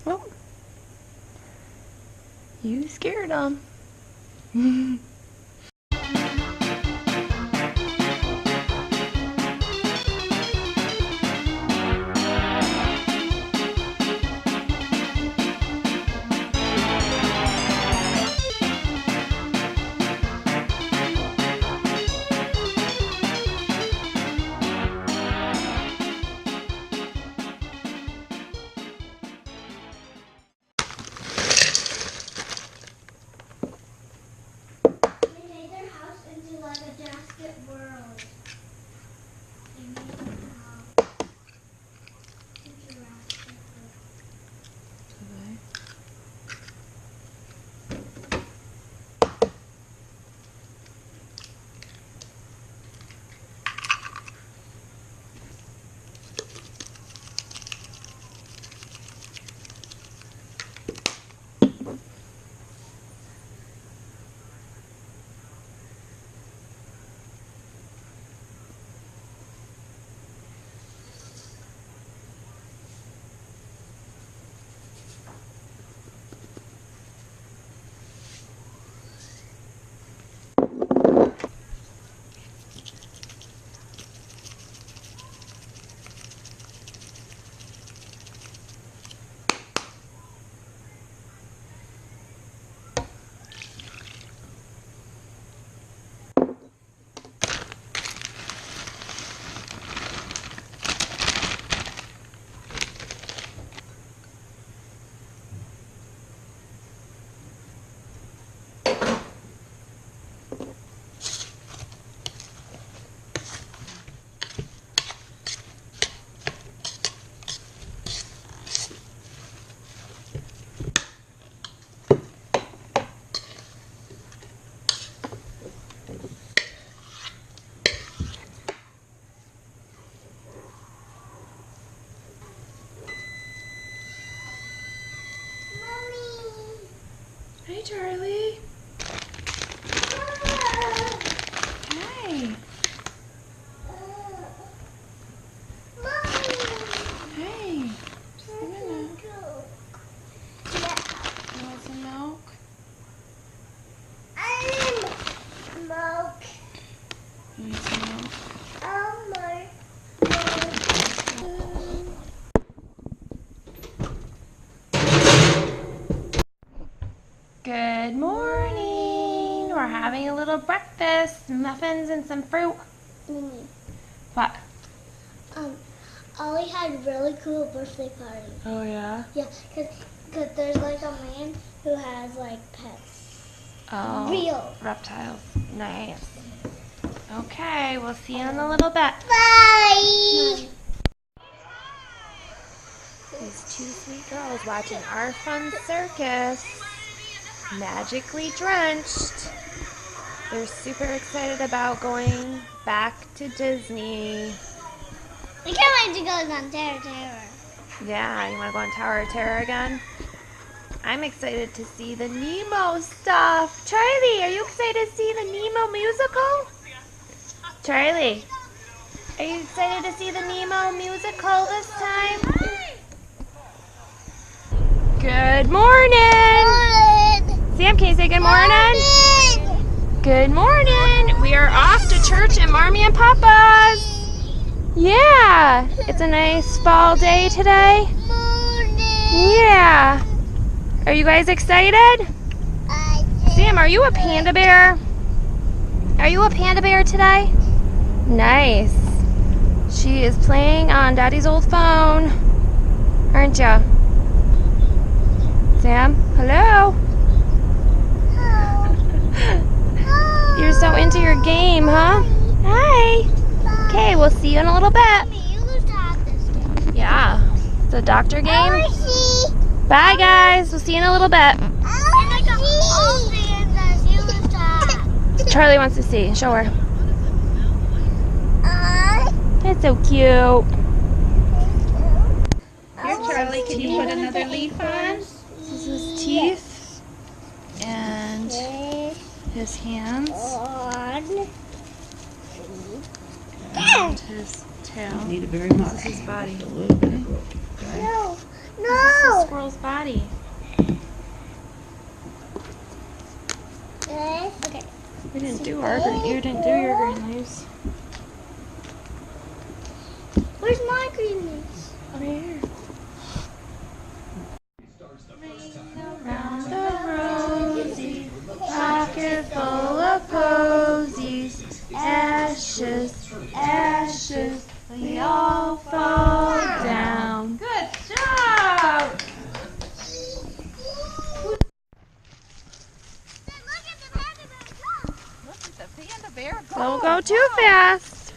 Oh. You scared him. Hey, Charlie. Hey. Hey. Just a minute. You want some milk? You need some milk? Good morning. We're having a little breakfast, muffins and some fruit. What? Ollie had a really cool birthday party. Oh yeah? Yeah, cause there's like a man who has like pets. Oh. Real. Reptiles. Nice. Okay, we'll see you in a little bit. Bye! These two sweet girls watching OurFunCircus. Magically drenched. They're super excited about going back to Disney. We can't wait to go on Terror. Yeah, you want to go on Tower of Terror again? I'm excited to see the Nemo stuff. Charlie, are you excited to see the Nemo musical? Charlie, are you excited to see the Nemo musical this time? Good morning! Sam, can you say good morning? Good morning! We are off to church at Marmy and Papa's. Yeah, it's a nice fall day today. Yeah. Are you guys excited? Sam, are you a panda bear? Are you a panda bear today? Nice. She is playing on Daddy's old phone, aren't ya? Sam, hello? You're so into your game, huh? Hi. Okay, we'll see you in a little bit. Yeah, the doctor game. Bye, guys. We'll see you in a little bit. Charlie wants to see. Show her. It's so cute. Here, Charlie, can you put another leaf on? This is his teeth and his hands and his tail. Need it very much. This is his body. A little bit. No. This is his squirrel's body. Okay. We didn't do our green. You didn't do your green leaves. Where's my green leaves? Over here. Around the rosy, pocket full of posies, ashes, ashes, we all fall down. Good job! Don't go too fast.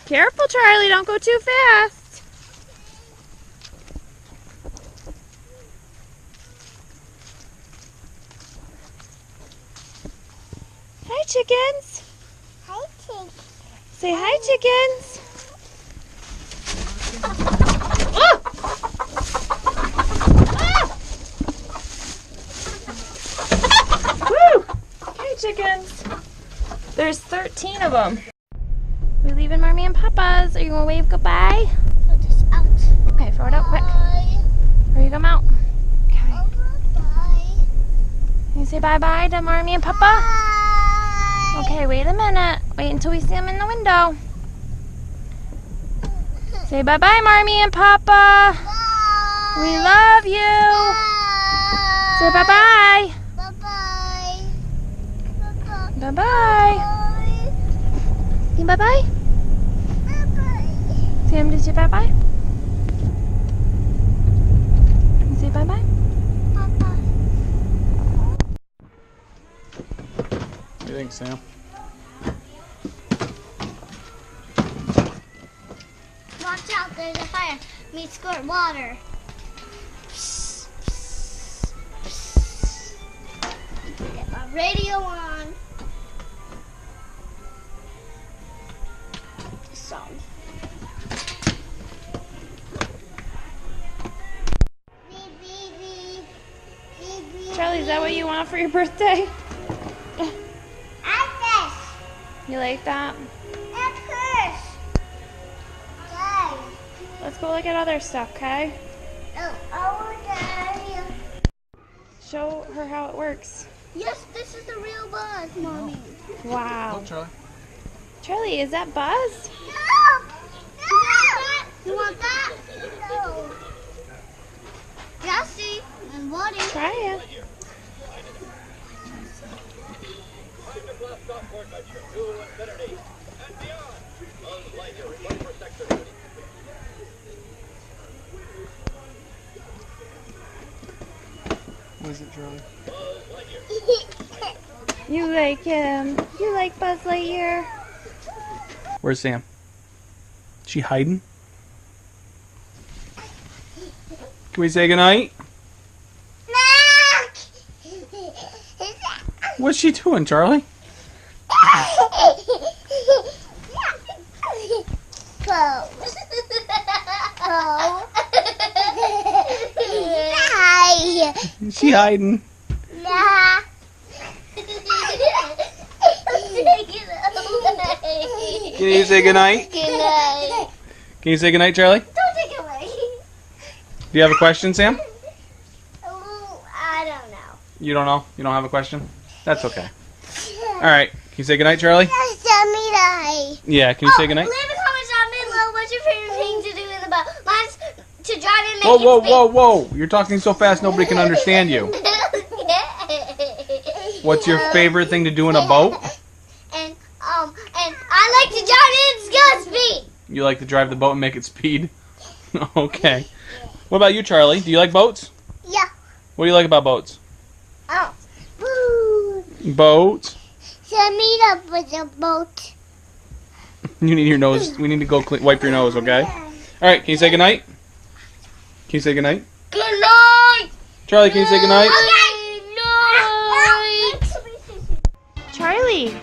Careful, Charlie, don't go too fast. Hi, chickens. Hi, Tink. Say hi, chickens. Oh! Ah! Woo! Hi, chickens. There's 13 of them. We leaving Mommy and Papa's. Are you gonna wave goodbye? Throw this out. Okay, throw it out quick. Bye. Or you come out. Okay. Oh, bye. Can you say bye-bye to Mommy and Papa? Bye. Okay, wait a minute. Wait until we see them in the window. Say bye-bye, Mommy and Papa. Bye. We love you. Say bye-bye. Bye-bye. Bye-bye. Bye-bye. Say bye-bye. Bye-bye. Sam, did you say bye-bye? You say bye-bye? Bye-bye. What do you think, Sam? Watch out, there's a fire. Me squirt water. Get my radio on. Song. Charlie, is that what you want for your birthday? You like that? Let's go look at other stuff, okay? Show her how it works. Yes, this is the real Buzz, Mommy. Wow. Look, Charlie. Charlie, is that Buzz? You want that? No. Jesse and Woody. Try it. What is it, Charlie? You like him. You like Buzz Lightyear. Where's Sam? She hiding? Can we say goodnight? What's she doing, Charlie? Is she hiding? Nah. Can you say goodnight? Good night. Can you say goodnight, Charlie? Don't take it away. Do you have a question, Sam? I don't know. You don't know? You don't have a question? That's okay. Alright. Can you say goodnight, Charlie? Yeah, can you say goodnight? Leave a comment down below. What's your favorite thing to do in the boat? Mine's to drive and make Whoa, it whoa, spin. whoa, whoa. You're talking so fast nobody can understand you. What's your favorite thing to do in a boat? And I like to drive it in speed. You like to drive the boat and make it speed? Okay. What about you, Charlie? Do you like boats? Yeah. What do you like about boats? Oh. Woo. Boats? So meet up with a boat. You need your nose. We need to go wipe your nose, okay? Alright, can you say goodnight? Can you say goodnight? Good night. Charlie, can you say goodnight? Charlie,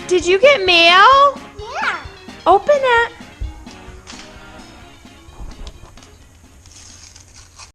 did you get mail? Yeah. Open it.